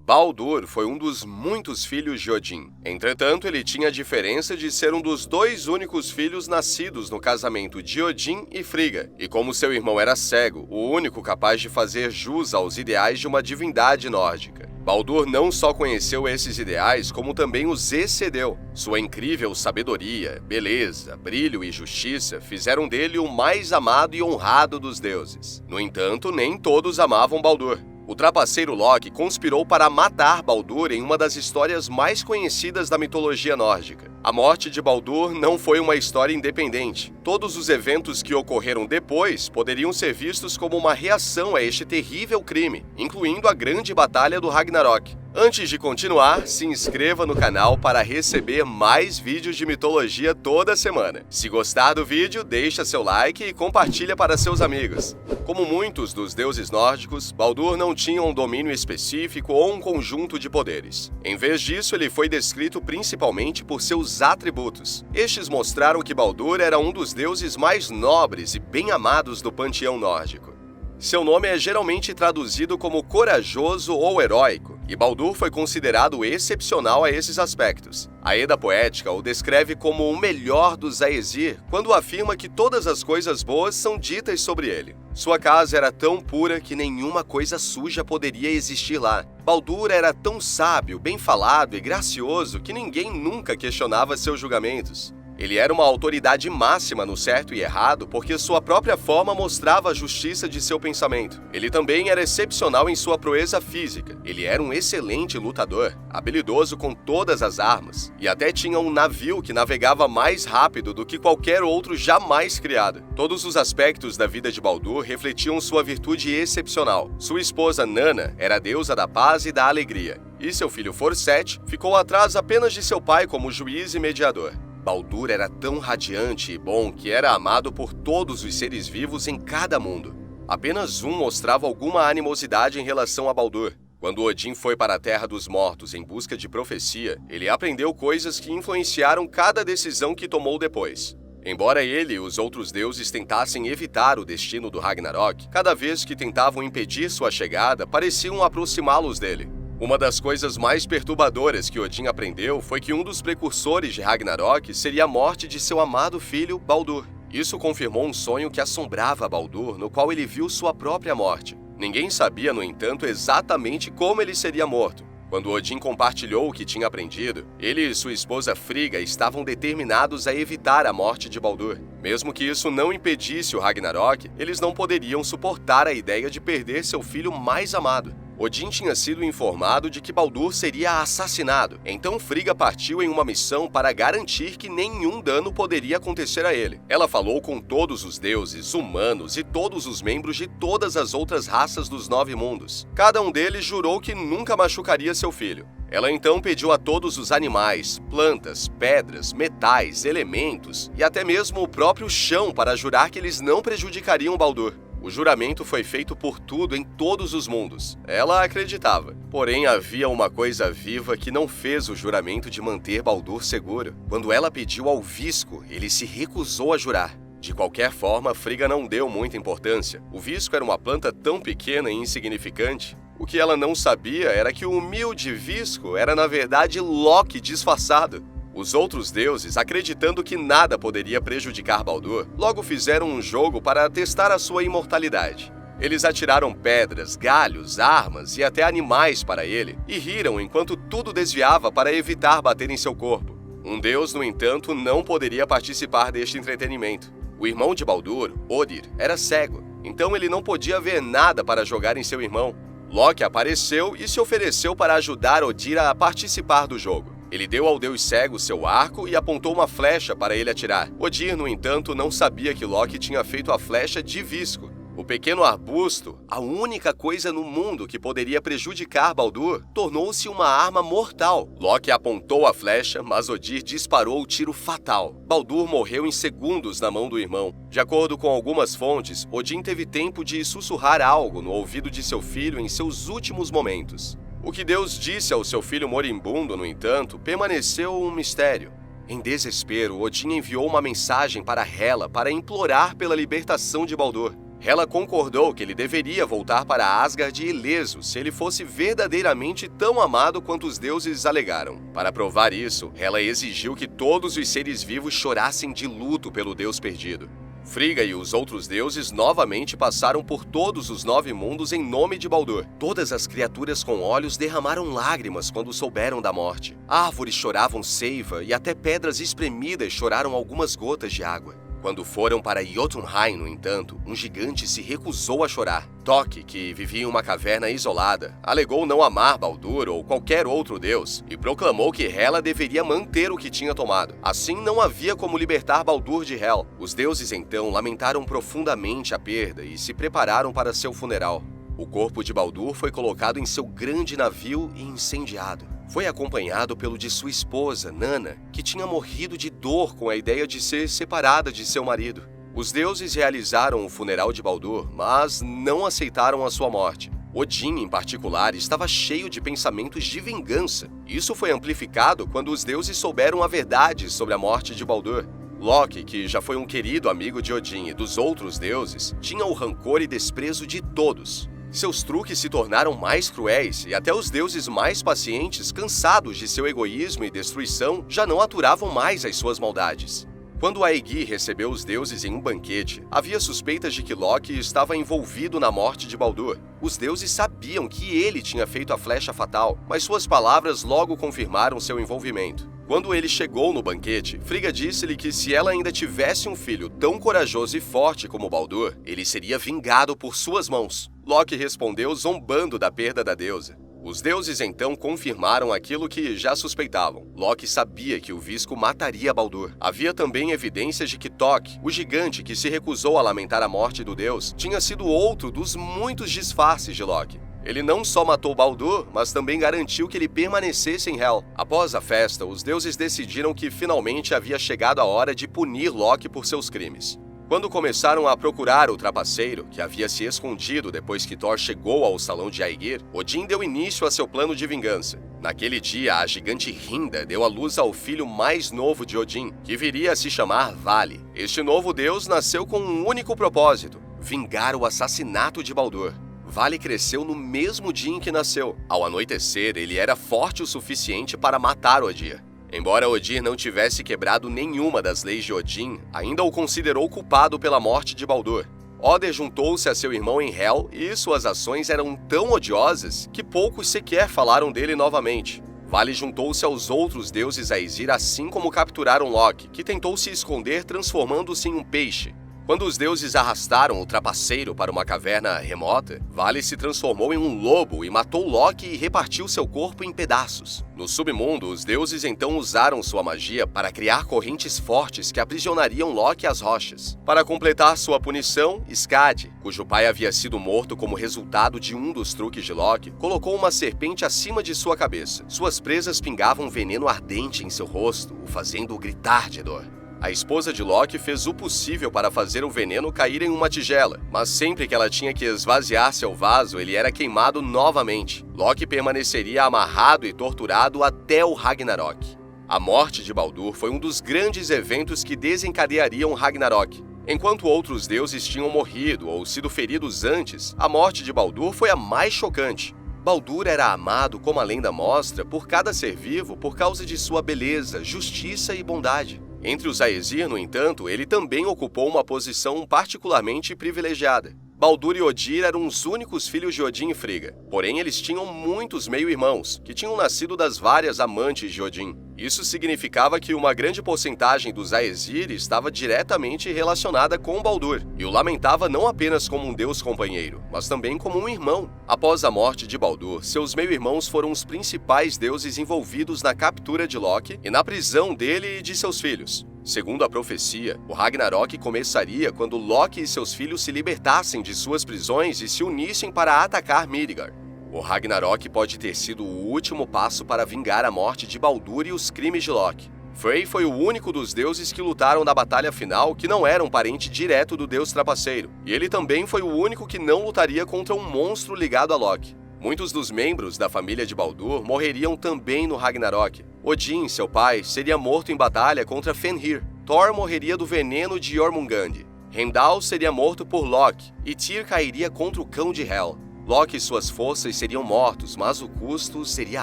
Baldur foi um dos muitos filhos de Odin. Entretanto, ele tinha a diferença de ser um dos dois únicos filhos nascidos no casamento de Odin e Frigga, e como seu irmão era cego, o único capaz de fazer jus aos ideais de uma divindade nórdica. Baldur não só conheceu esses ideais, como também os excedeu. Sua incrível sabedoria, beleza, brilho e justiça fizeram dele o mais amado e honrado dos deuses. No entanto, nem todos amavam Baldur. O trapaceiro Loki conspirou para matar Baldur em uma das histórias mais conhecidas da mitologia nórdica. A morte de Baldur não foi uma história independente. Todos os eventos que ocorreram depois poderiam ser vistos como uma reação a este terrível crime, incluindo a grande batalha do Ragnarok. Antes de continuar, se inscreva no canal para receber mais vídeos de mitologia toda semana. Se gostar do vídeo, deixa seu like e compartilha para seus amigos. Como muitos dos deuses nórdicos, Baldur não tinha um domínio específico ou um conjunto de poderes. Em vez disso, ele foi descrito principalmente por seus atributos. Estes mostraram que Baldur era um dos deuses mais nobres e bem amados do panteão nórdico. Seu nome é geralmente traduzido como corajoso ou heróico, e Baldur foi considerado excepcional a esses aspectos. A Edda Poética o descreve como o melhor dos Aesir, quando afirma que todas as coisas boas são ditas sobre ele. Sua casa era tão pura que nenhuma coisa suja poderia existir lá. Baldur era tão sábio, bem falado e gracioso que ninguém nunca questionava seus julgamentos. Ele era uma autoridade máxima no certo e errado porque sua própria forma mostrava a justiça de seu pensamento. Ele também era excepcional em sua proeza física. Ele era um excelente lutador, habilidoso com todas as armas, e até tinha um navio que navegava mais rápido do que qualquer outro jamais criado. Todos os aspectos da vida de Baldur refletiam sua virtude excepcional. Sua esposa Nanna era a deusa da paz e da alegria, e seu filho Forset ficou atrás apenas de seu pai como juiz e mediador. Baldur era tão radiante e bom que era amado por todos os seres vivos em cada mundo. Apenas um mostrava alguma animosidade em relação a Baldur. Quando Odin foi para a Terra dos Mortos em busca de profecia, ele aprendeu coisas que influenciaram cada decisão que tomou depois. Embora ele e os outros deuses tentassem evitar o destino do Ragnarok, cada vez que tentavam impedir sua chegada, pareciam aproximá-los dele. Uma das coisas mais perturbadoras que Odin aprendeu foi que um dos precursores de Ragnarok seria a morte de seu amado filho, Baldur. Isso confirmou um sonho que assombrava Baldur, no qual ele viu sua própria morte. Ninguém sabia, no entanto, exatamente como ele seria morto. Quando Odin compartilhou o que tinha aprendido, ele e sua esposa Frigga estavam determinados a evitar a morte de Baldur. Mesmo que isso não impedisse o Ragnarok, eles não poderiam suportar a ideia de perder seu filho mais amado. Odin tinha sido informado de que Baldur seria assassinado, então Frigga partiu em uma missão para garantir que nenhum dano poderia acontecer a ele. Ela falou com todos os deuses, humanos e todos os membros de todas as outras raças dos 9 mundos. Cada um deles jurou que nunca machucaria seu filho. Ela então pediu a todos os animais, plantas, pedras, metais, elementos e até mesmo o próprio chão para jurar que eles não prejudicariam Baldur. O juramento foi feito por tudo em todos os mundos. Ela acreditava. Porém, havia uma coisa viva que não fez o juramento de manter Baldur seguro. Quando ela pediu ao Visco, ele se recusou a jurar. De qualquer forma, Frigga não deu muita importância. O Visco era uma planta tão pequena e insignificante. O que ela não sabia era que o humilde Visco era, na verdade, Loki disfarçado. Os outros deuses, acreditando que nada poderia prejudicar Baldur, logo fizeram um jogo para testar a sua imortalidade. Eles atiraram pedras, galhos, armas e até animais para ele, e riram enquanto tudo desviava para evitar bater em seu corpo. Um deus, no entanto, não poderia participar deste entretenimento. O irmão de Baldur, Odir, era cego, então ele não podia ver nada para jogar em seu irmão. Loki apareceu e se ofereceu para ajudar Odir a participar do jogo. Ele deu ao deus cego seu arco e apontou uma flecha para ele atirar. Odir, no entanto, não sabia que Loki tinha feito a flecha de Visco. O pequeno arbusto, a única coisa no mundo que poderia prejudicar Baldur, tornou-se uma arma mortal. Loki apontou a flecha, mas Odir disparou o tiro fatal. Baldur morreu em segundos na mão do irmão. De acordo com algumas fontes, Odin teve tempo de sussurrar algo no ouvido de seu filho em seus últimos momentos. O que Deus disse ao seu filho moribundo, no entanto, permaneceu um mistério. Em desespero, Odin enviou uma mensagem para Hela para implorar pela libertação de Baldur. Hela concordou que ele deveria voltar para Asgard ileso se ele fosse verdadeiramente tão amado quanto os deuses alegaram. Para provar isso, Hela exigiu que todos os seres vivos chorassem de luto pelo deus perdido. Frigga e os outros deuses novamente passaram por todos os 9 mundos em nome de Baldur. Todas as criaturas com olhos derramaram lágrimas quando souberam da morte. Árvores choravam seiva e até pedras espremidas choraram algumas gotas de água. Quando foram para Jotunheim, no entanto, um gigante se recusou a chorar. Toki, que vivia em uma caverna isolada, alegou não amar Baldur ou qualquer outro deus e proclamou que Hela deveria manter o que tinha tomado. Assim, não havia como libertar Baldur de Hel. Os deuses então lamentaram profundamente a perda e se prepararam para seu funeral. O corpo de Baldur foi colocado em seu grande navio e incendiado. Foi acompanhado pelo de sua esposa, Nanna, que tinha morrido de dor com a ideia de ser separada de seu marido. Os deuses realizaram o funeral de Baldur, mas não aceitaram a sua morte. Odin, em particular, estava cheio de pensamentos de vingança. Isso foi amplificado quando os deuses souberam a verdade sobre a morte de Baldur. Loki, que já foi um querido amigo de Odin e dos outros deuses, tinha o rancor e desprezo de todos. Seus truques se tornaram mais cruéis e até os deuses mais pacientes, cansados de seu egoísmo e destruição, já não aturavam mais as suas maldades. Quando Aegir recebeu os deuses em um banquete, havia suspeitas de que Loki estava envolvido na morte de Baldur. Os deuses sabiam que ele tinha feito a flecha fatal, mas suas palavras logo confirmaram seu envolvimento. Quando ele chegou no banquete, Frigga disse-lhe que se ela ainda tivesse um filho tão corajoso e forte como Baldur, ele seria vingado por suas mãos. Loki respondeu zombando da perda da deusa. Os deuses então confirmaram aquilo que já suspeitavam. Loki sabia que o Visco mataria Baldur. Havia também evidências de que Toki, o gigante que se recusou a lamentar a morte do deus, tinha sido outro dos muitos disfarces de Loki. Ele não só matou Baldur, mas também garantiu que ele permanecesse em Hel. Após a festa, os deuses decidiram que finalmente havia chegado a hora de punir Loki por seus crimes. Quando começaram a procurar o trapaceiro, que havia se escondido depois que Thor chegou ao salão de Aegir, Odin deu início a seu plano de vingança. Naquele dia, a gigante Hinda deu à luz ao filho mais novo de Odin, que viria a se chamar Vali. Este novo deus nasceu com um único propósito: vingar o assassinato de Baldur. Vali cresceu no mesmo dia em que nasceu. Ao anoitecer, ele era forte o suficiente para matar Odir. Embora Odir não tivesse quebrado nenhuma das leis de Odin, ainda o considerou culpado pela morte de Baldur. Oder juntou-se a seu irmão em Hel e suas ações eram tão odiosas que poucos sequer falaram dele novamente. Vali juntou-se aos outros deuses Aesir assim como capturaram Loki, que tentou se esconder transformando-se em um peixe. Quando os deuses arrastaram o trapaceiro para uma caverna remota, Vali se transformou em um lobo e matou Loki e repartiu seu corpo em pedaços. No submundo, os deuses então usaram sua magia para criar correntes fortes que aprisionariam Loki às rochas. Para completar sua punição, Skadi, cujo pai havia sido morto como resultado de um dos truques de Loki, colocou uma serpente acima de sua cabeça. Suas presas pingavam veneno ardente em seu rosto, o fazendo gritar de dor. A esposa de Loki fez o possível para fazer o veneno cair em uma tigela, mas sempre que ela tinha que esvaziar seu vaso, ele era queimado novamente. Loki permaneceria amarrado e torturado até o Ragnarok. A morte de Baldur foi um dos grandes eventos que desencadeariam Ragnarok. Enquanto outros deuses tinham morrido ou sido feridos antes, a morte de Baldur foi a mais chocante. Baldur era amado, como a lenda mostra, por cada ser vivo por causa de sua beleza, justiça e bondade. Entre os Aesir, no entanto, ele também ocupou uma posição particularmente privilegiada. Baldur e Odir eram os únicos filhos de Odin e Frigga, porém eles tinham muitos meio-irmãos, que tinham nascido das várias amantes de Odin. Isso significava que uma grande porcentagem dos Aesir estava diretamente relacionada com Baldur, e o lamentava não apenas como um deus companheiro, mas também como um irmão. Após a morte de Baldur, seus meio-irmãos foram os principais deuses envolvidos na captura de Loki e na prisão dele e de seus filhos. Segundo a profecia, o Ragnarok começaria quando Loki e seus filhos se libertassem de suas prisões e se unissem para atacar Midgard. O Ragnarok pode ter sido o último passo para vingar a morte de Baldur e os crimes de Loki. Frey foi o único dos deuses que lutaram na batalha final que não era um parente direto do deus trapaceiro, e ele também foi o único que não lutaria contra um monstro ligado a Loki. Muitos dos membros da família de Baldur morreriam também no Ragnarok. Odin, seu pai, seria morto em batalha contra Fenrir. Thor morreria do veneno de Jormungand. Heimdall seria morto por Loki e Tyr cairia contra o Cão de Hel. Loki e suas forças seriam mortos, mas o custo seria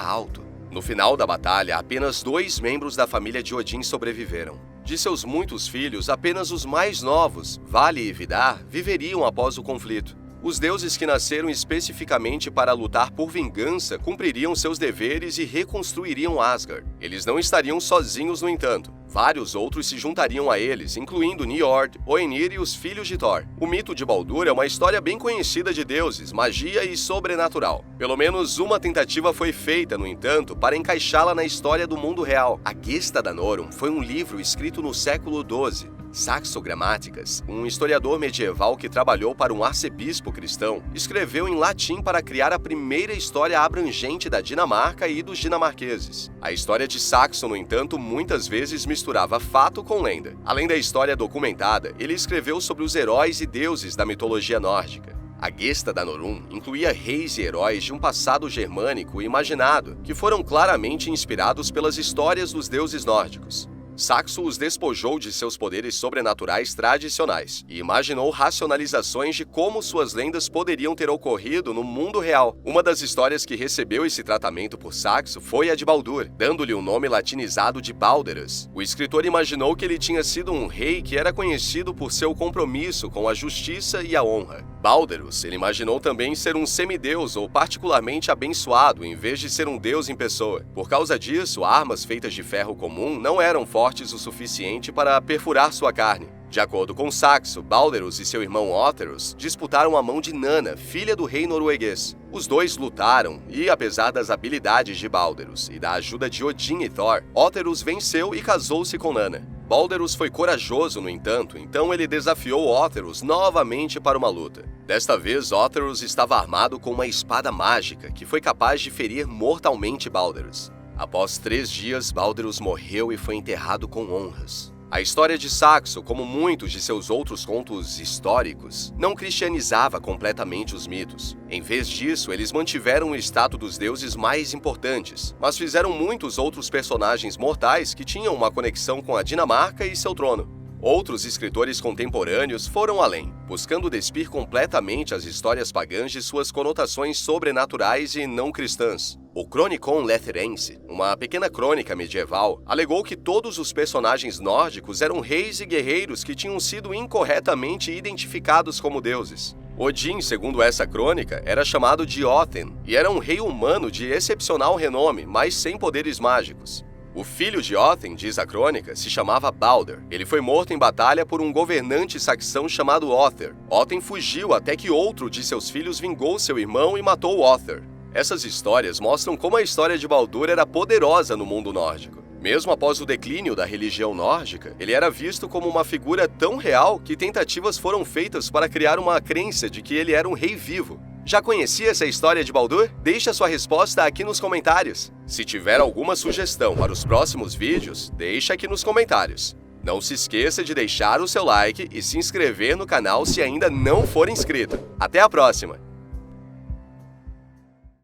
alto. No final da batalha, apenas 2 membros da família de Odin sobreviveram. De seus muitos filhos, apenas os mais novos, Vali e Vidar, viveriam após o conflito. Os deuses que nasceram especificamente para lutar por vingança cumpririam seus deveres e reconstruiriam Asgard. Eles não estariam sozinhos, no entanto. Vários outros se juntariam a eles, incluindo Njord, Hoenir e os filhos de Thor. O mito de Baldur é uma história bem conhecida de deuses, magia e sobrenatural. Pelo menos uma tentativa foi feita, no entanto, para encaixá-la na história do mundo real. A Gesta Danorum foi um livro escrito no século XII. Saxo Grammaticus, um historiador medieval que trabalhou para um arcebispo cristão, escreveu em latim para criar a primeira história abrangente da Dinamarca e dos dinamarqueses. A história de Saxo, no entanto, muitas vezes misturava fato com lenda. Além da história documentada, ele escreveu sobre os heróis e deuses da mitologia nórdica. A Gesta Danorum incluía reis e heróis de um passado germânico imaginado, que foram claramente inspirados pelas histórias dos deuses nórdicos. Saxo os despojou de seus poderes sobrenaturais tradicionais e imaginou racionalizações de como suas lendas poderiam ter ocorrido no mundo real. Uma das histórias que recebeu esse tratamento por Saxo foi a de Baldur, dando-lhe o nome latinizado de Balderus. O escritor imaginou que ele tinha sido um rei que era conhecido por seu compromisso com a justiça e a honra. Balderus, ele imaginou também ser um semideus ou particularmente abençoado em vez de ser um deus em pessoa. Por causa disso, armas feitas de ferro comum não eram fortes o suficiente para perfurar sua carne. De acordo com Saxo, Balderus e seu irmão Otherus disputaram a mão de Nanna, filha do rei norueguês. Os dois lutaram e, apesar das habilidades de Balderus e da ajuda de Odin e Thor, Otherus venceu e casou-se com Nanna. Balderus foi corajoso, no entanto, então ele desafiou Otherus novamente para uma luta. Desta vez, Otherus estava armado com uma espada mágica que foi capaz de ferir mortalmente Balderus. Após 3 dias, Balderus morreu e foi enterrado com honras. A história de Saxo, como muitos de seus outros contos históricos, não cristianizava completamente os mitos. Em vez disso, eles mantiveram o status dos deuses mais importantes, mas fizeram muitos outros personagens mortais que tinham uma conexão com a Dinamarca e seu trono. Outros escritores contemporâneos foram além, buscando despir completamente as histórias pagãs de suas conotações sobrenaturais e não cristãs. O Chronicon Letherense, uma pequena crônica medieval, alegou que todos os personagens nórdicos eram reis e guerreiros que tinham sido incorretamente identificados como deuses. Odin, segundo essa crônica, era chamado de Othen e era um rei humano de excepcional renome, mas sem poderes mágicos. O filho de Othen, diz a crônica, se chamava Balder. Ele foi morto em batalha por um governante saxão chamado Other. Othen fugiu até que outro de seus filhos vingou seu irmão e matou Other. Essas histórias mostram como a história de Baldur era poderosa no mundo nórdico. Mesmo após o declínio da religião nórdica, ele era visto como uma figura tão real que tentativas foram feitas para criar uma crença de que ele era um rei vivo. Já conhecia essa história de Baldur? Deixe a sua resposta aqui nos comentários. Se tiver alguma sugestão para os próximos vídeos, deixe aqui nos comentários. Não se esqueça de deixar o seu like e se inscrever no canal se ainda não for inscrito. Até a próxima!